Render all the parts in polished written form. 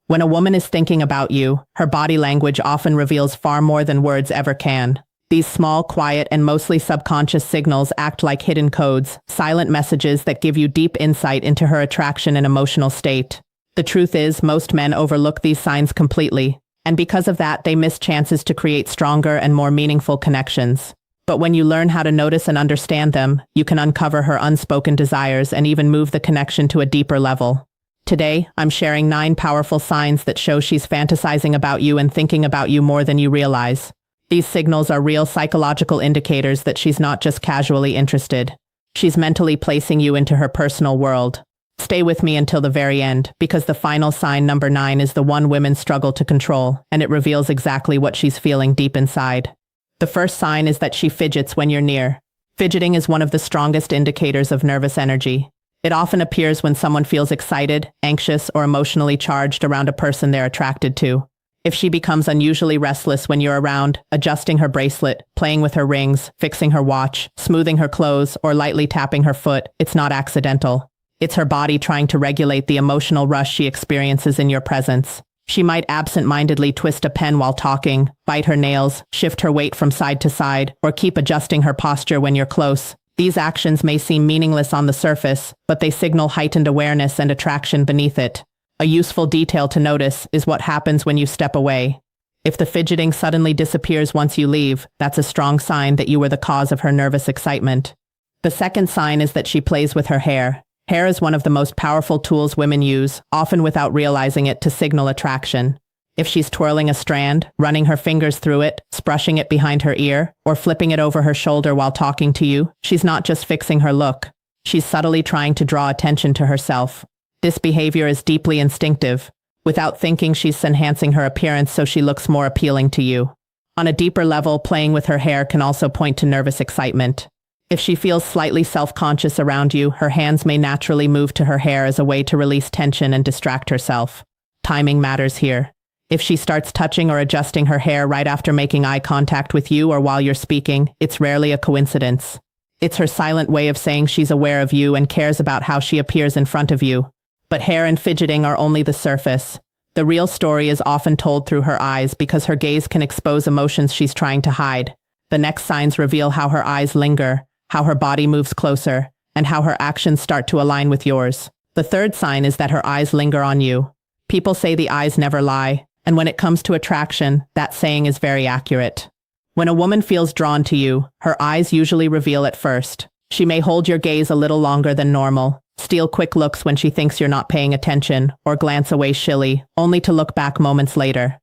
When a woman is thinking about you, her body language often reveals far more than words ever can. These small, quiet, and mostly subconscious signals act like hidden codes, silent messages that give you deep insight into her attraction and emotional state. The truth is, most men overlook these signs completely, and because of that, they miss chances to create stronger and more meaningful connections. But when you learn how to notice and understand them, you can uncover her unspoken desires and even move the connection to a deeper level. Today, I'm sharing 9 powerful signs that show she's fantasizing about you and thinking about you more than you realize. These signals are real psychological indicators that she's not just casually interested. She's mentally placing you into her personal world. Stay with me until the very end, because the final sign, number 9, is the one women struggle to control, and it reveals exactly what she's feeling deep inside. The first sign is that she fidgets when you're near. Fidgeting is one of the strongest indicators of nervous energy. It often appears when someone feels excited, anxious, or emotionally charged around a person they're attracted to. If she becomes unusually restless when you're around, adjusting her bracelet, playing with her rings, fixing her watch, smoothing her clothes, or lightly tapping her foot, it's not accidental. It's her body trying to regulate the emotional rush she experiences in your presence. She might absent-mindedly twist a pen while talking, bite her nails, shift her weight from side to side, or keep adjusting her posture when you're close. These actions may seem meaningless on the surface, but they signal heightened awareness and attraction beneath it. A useful detail to notice is what happens when you step away. If the fidgeting suddenly disappears once you leave, that's a strong sign that you were the cause of her nervous excitement. The second sign is that she plays with her hair. Hair is one of the most powerful tools women use, often without realizing it, to signal attraction. If she's twirling a strand, running her fingers through it, brushing it behind her ear, or flipping it over her shoulder while talking to you, she's not just fixing her look. She's subtly trying to draw attention to herself. This behavior is deeply instinctive. Without thinking, she's enhancing her appearance so she looks more appealing to you. On a deeper level, playing with her hair can also point to nervous excitement. If she feels slightly self-conscious around you, her hands may naturally move to her hair as a way to release tension and distract herself. Timing matters here. If she starts touching or adjusting her hair right after making eye contact with you or while you're speaking, it's rarely a coincidence. It's her silent way of saying she's aware of you and cares about how she appears in front of you. But hair and fidgeting are only the surface. The real story is often told through her eyes because her gaze can expose emotions she's trying to hide. The next signs reveal how her eyes linger, how her body moves closer, and how her actions start to align with yours. The third sign is that her eyes linger on you. People say the eyes never lie, and when it comes to attraction, that saying is very accurate. When a woman feels drawn to you, her eyes usually reveal it first. She may hold your gaze a little longer than normal, steal quick looks when she thinks you're not paying attention, or glance away shyly, only to look back moments later.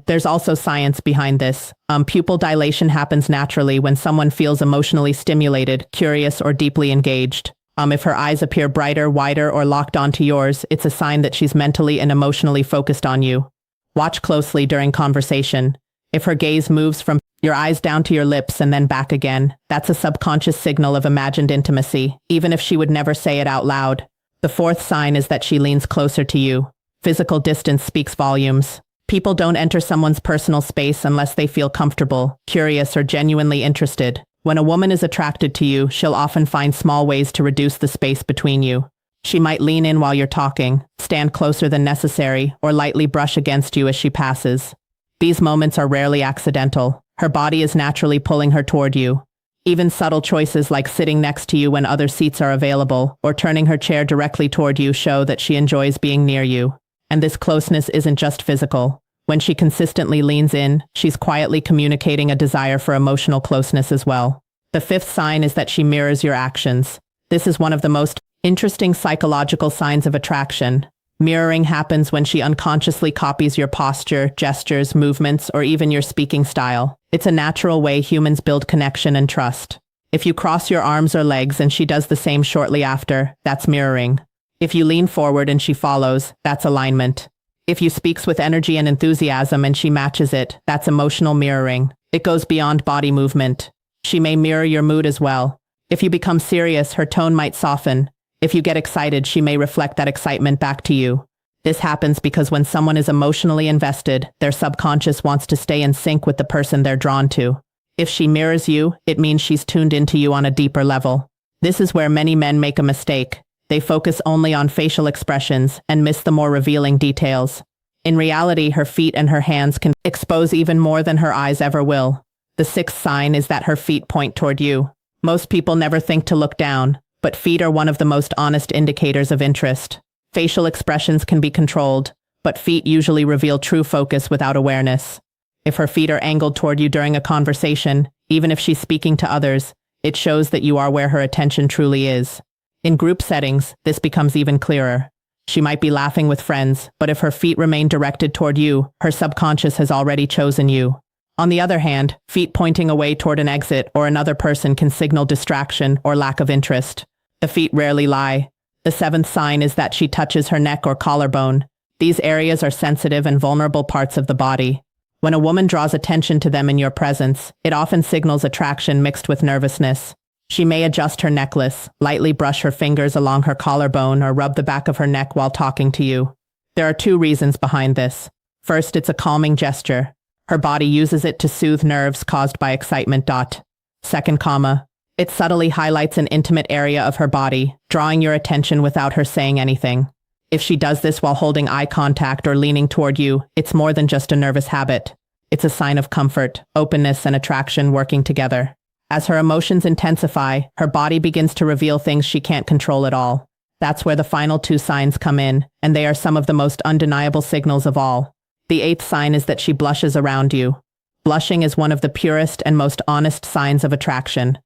There's also science behind this. Pupil dilation happens naturally when someone feels emotionally stimulated, curious, or deeply engaged. If her eyes appear brighter, wider, or locked onto yours, it's a sign that she's mentally and emotionally focused on you. Watch closely during conversation. If her gaze moves from your eyes down to your lips and then back again, that's a subconscious signal of imagined intimacy, even if she would never say it out loud. The fourth sign is that she leans closer to you. Physical distance speaks volumes. People don't enter someone's personal space unless they feel comfortable, curious, or genuinely interested. When a woman is attracted to you, she'll often find small ways to reduce the space between you. She might lean in while you're talking, stand closer than necessary, or lightly brush against you as she passes. These moments are rarely accidental. Her body is naturally pulling her toward you. Even subtle choices like sitting next to you when other seats are available, or turning her chair directly toward you show that she enjoys being near you. And this closeness isn't just physical. When she consistently leans in, she's quietly communicating a desire for emotional closeness as well. The fifth sign is that she mirrors your actions. This is one of the most interesting psychological signs of attraction. Mirroring happens when she unconsciously copies your posture, gestures, movements, or even your speaking style. It's a natural way humans build connection and trust. If you cross your arms or legs and she does the same shortly after, that's mirroring. If you lean forward and she follows, that's alignment. If you speak with energy and enthusiasm and she matches it, that's emotional mirroring. It goes beyond body movement. She may mirror your mood as well. If you become serious, her tone might soften. If you get excited, she may reflect that excitement back to you. This happens because when someone is emotionally invested, their subconscious wants to stay in sync with the person they're drawn to. If she mirrors you, it means she's tuned into you on a deeper level. This is where many men make a mistake. They focus only on facial expressions and miss the more revealing details. In reality, her feet and her hands can expose even more than her eyes ever will. The sixth sign is that her feet point toward you. Most people never think to look down, but feet are one of the most honest indicators of interest. Facial expressions can be controlled, but feet usually reveal true focus without awareness. If her feet are angled toward you during a conversation, even if she's speaking to others, it shows that you are where her attention truly is. In group settings, this becomes even clearer. She might be laughing with friends, but if her feet remain directed toward you, her subconscious has already chosen you. On the other hand, feet pointing away toward an exit or another person can signal distraction or lack of interest. The feet rarely lie. The seventh sign is that she touches her neck or collarbone. These areas are sensitive and vulnerable parts of the body. When a woman draws attention to them in your presence, it often signals attraction mixed with nervousness. She may adjust her necklace, lightly brush her fingers along her collarbone, or rub the back of her neck while talking to you. There are two reasons behind this. First, it's a calming gesture. Her body uses it to soothe nerves caused by excitement. Second, it subtly highlights an intimate area of her body, drawing your attention without her saying anything. If she does this while holding eye contact or leaning toward you, it's more than just a nervous habit. It's a sign of comfort, openness, and attraction working together. As her emotions intensify, her body begins to reveal things she can't control at all. That's where the final two signs come in, and they are some of the most undeniable signals of all. The eighth sign is that she blushes around you. Blushing is one of the purest and most honest signs of attraction.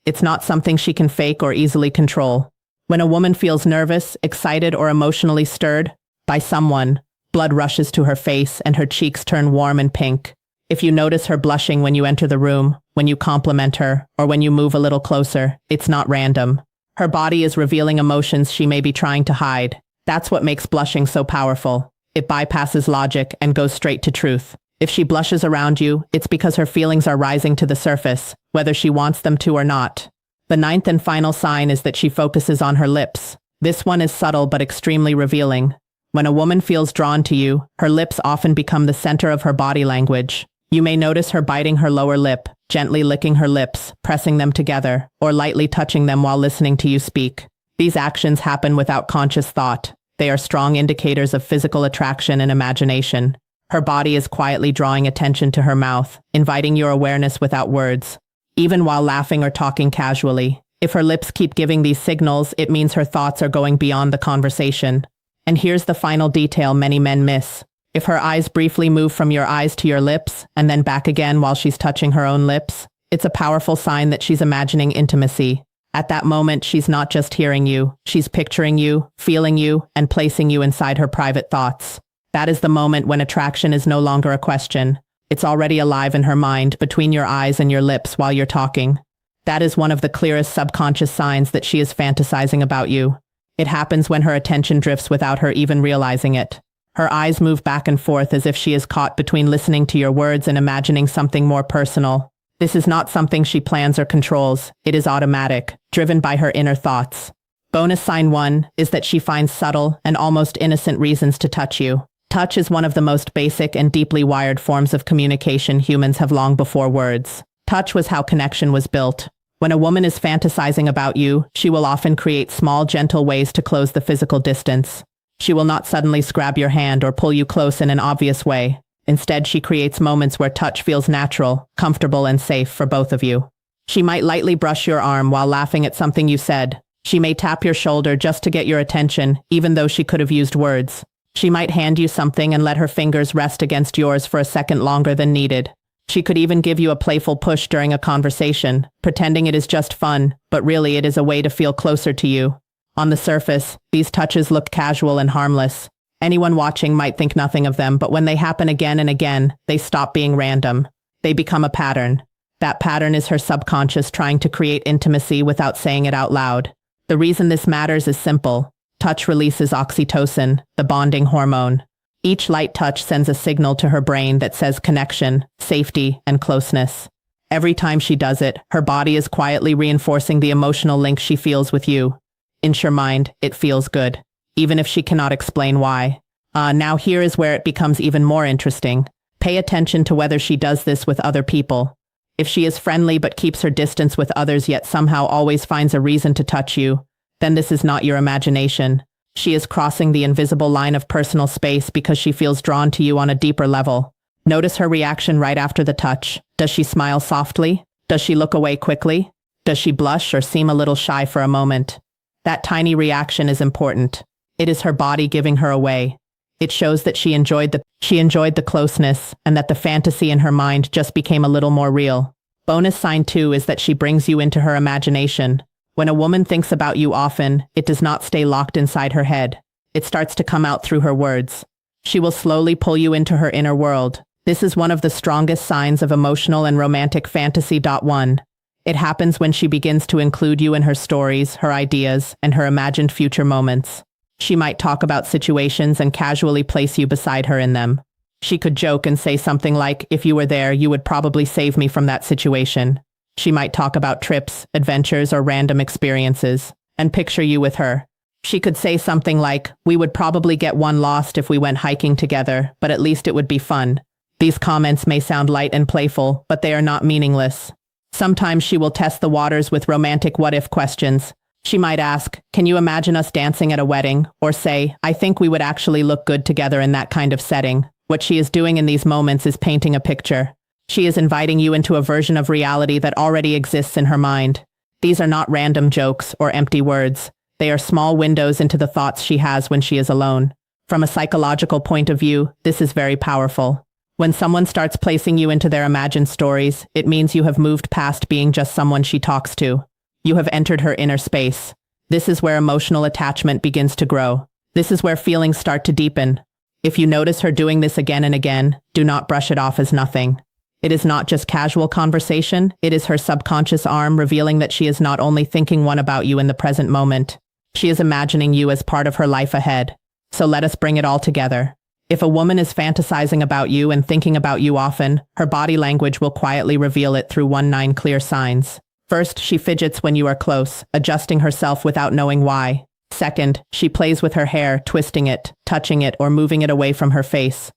It's not something she can fake or easily control. When a woman feels nervous, excited, or emotionally stirred by someone, blood rushes to her face and her cheeks turn warm and pink. If you notice her blushing when you enter the room, when you compliment her, or when you move a little closer, it's not random. Her body is revealing emotions she may be trying to hide. That's what makes blushing so powerful. It bypasses logic and goes straight to truth. If she blushes around you, it's because her feelings are rising to the surface, whether she wants them to or not. The ninth and final sign is that she focuses on her lips. This one is subtle but extremely revealing. When a woman feels drawn to you, her lips often become the center of her body language. You may notice her biting her lower lip, gently licking her lips, pressing them together, or lightly touching them while listening to you speak. These actions happen without conscious thought. They are strong indicators of physical attraction and imagination. Her body is quietly drawing attention to her mouth, inviting your awareness without words. Even while laughing or talking casually, if her lips keep giving these signals, it means her thoughts are going beyond the conversation. And here's the final detail many men miss. If her eyes briefly move from your eyes to your lips, and then back again while she's touching her own lips, it's a powerful sign that she's imagining intimacy. At that moment, she's not just hearing you, she's picturing you, feeling you, and placing you inside her private thoughts. That is the moment when attraction is no longer a question. It's already alive in her mind, between your eyes and your lips while you're talking. That is one of the clearest subconscious signs that she is fantasizing about you. It happens when her attention drifts without her even realizing it. Her eyes move back and forth as if she is caught between listening to your words and imagining something more personal. This is not something she plans or controls. It is automatic, driven by her inner thoughts. Bonus sign 1 is that she finds subtle and almost innocent reasons to touch you. Touch is one of the most basic and deeply wired forms of communication humans have long before words. Touch was how connection was built. When a woman is fantasizing about you, she will often create small, gentle ways to close the physical distance. She will not suddenly grab your hand or pull you close in an obvious way. Instead, she creates moments where touch feels natural, comfortable, and safe for both of you. She might lightly brush your arm while laughing at something you said. She may tap your shoulder just to get your attention, even though she could have used words. She might hand you something and let her fingers rest against yours for a second longer than needed. She could even give you a playful push during a conversation, pretending it is just fun, but really it is a way to feel closer to you. On the surface, these touches look casual and harmless. Anyone watching might think nothing of them, but when they happen again and again, they stop being random. They become a pattern. That pattern is her subconscious trying to create intimacy without saying it out loud. The reason this matters is simple. Touch releases oxytocin, the bonding hormone. Each light touch sends a signal to her brain that says connection, safety, and closeness. Every time she does it, her body is quietly reinforcing the emotional link she feels with you. In her mind, it feels good, even if she cannot explain why. Now here is where it becomes even more interesting. Pay attention to whether she does this with other people. If she is friendly but keeps her distance with others yet somehow always finds a reason to touch you, then this is not your imagination. She is crossing the invisible line of personal space because she feels drawn to you on a deeper level. Notice her reaction right after the touch. Does she smile softly? Does she look away quickly? Does she blush or seem a little shy for a moment? That tiny reaction is important. It is her body giving her away. It shows that she enjoyed the closeness and that the fantasy in her mind just became a little more real. Bonus sign 2 is that she brings you into her imagination. When a woman thinks about you often, it does not stay locked inside her head. It starts to come out through her words. She will slowly pull you into her inner world. This is one of the strongest signs of emotional and romantic fantasy. 1. It happens when she begins to include you in her stories, her ideas, and her imagined future moments. She might talk about situations and casually place you beside her in them. She could joke and say something like, "If you were there, you would probably save me from that situation." She might talk about trips, adventures, or random experiences, and picture you with her. She could say something like, "We would probably get one lost if we went hiking together, but at least it would be fun." These comments may sound light and playful, but they are not meaningless. Sometimes she will test the waters with romantic what-if questions. She might ask, "Can you imagine us dancing at a wedding?" Or say, "I think we would actually look good together in that kind of setting." What she is doing in these moments is painting a picture. She is inviting you into a version of reality that already exists in her mind. These are not random jokes or empty words. They are small windows into the thoughts she has when she is alone. From a psychological point of view, this is very powerful. When someone starts placing you into their imagined stories, it means you have moved past being just someone she talks to. You have entered her inner space. This is where emotional attachment begins to grow. This is where feelings start to deepen. If you notice her doing this again and again, do not brush it off as nothing. It is not just casual conversation, it is her subconscious arm revealing that she is not only thinking one about you in the present moment, she is imagining you as part of her life ahead. So let us bring it all together. If a woman is fantasizing about you and thinking about you often, her body language will quietly reveal it through 9 clear signs. First, she fidgets when you are close, adjusting herself without knowing why. Second, she plays with her hair, twisting it, touching it, or moving it away from her face.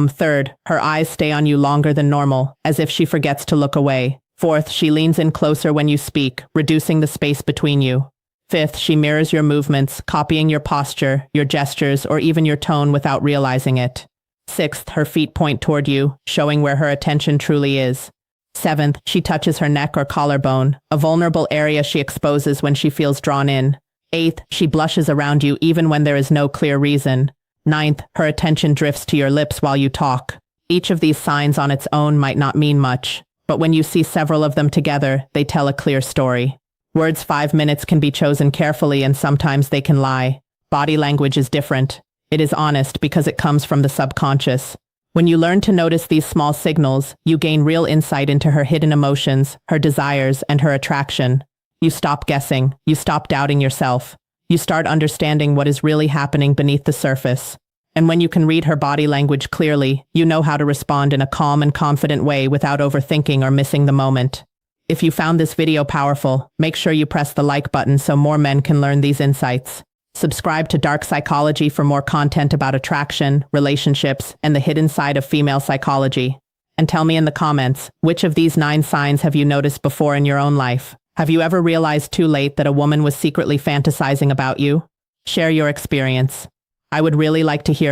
Third, her eyes stay on you longer than normal, as if she forgets to look away. Fourth, she leans in closer when you speak, reducing the space between you. Fifth, she mirrors your movements, copying your posture, your gestures, or even your tone without realizing it. Sixth, her feet point toward you, showing where her attention truly is. Seventh, she touches her neck or collarbone, a vulnerable area she exposes when she feels drawn in. Eighth, she blushes around you even when there is no clear reason. Ninth, her attention drifts to your lips while you talk. Each of these signs on its own might not mean much, but when you see several of them together, they tell a clear story. Words 5 minutes can be chosen carefully and sometimes they can lie. Body language is different. It is honest because it comes from the subconscious. When you learn to notice these small signals, you gain real insight into her hidden emotions, her desires, and her attraction. You stop guessing. You stop doubting yourself. You start understanding what is really happening beneath the surface. And when you can read her body language clearly, you know how to respond in a calm and confident way without overthinking or missing the moment. If you found this video powerful, make sure you press the like button so more men can learn these insights. Subscribe to Dark Psychology for more content about attraction, relationships, and the hidden side of female psychology. And tell me in the comments, which of these 9 signs have you noticed before in your own life? Have you ever realized too late that a woman was secretly fantasizing about you? Share your experience. I would really like to hear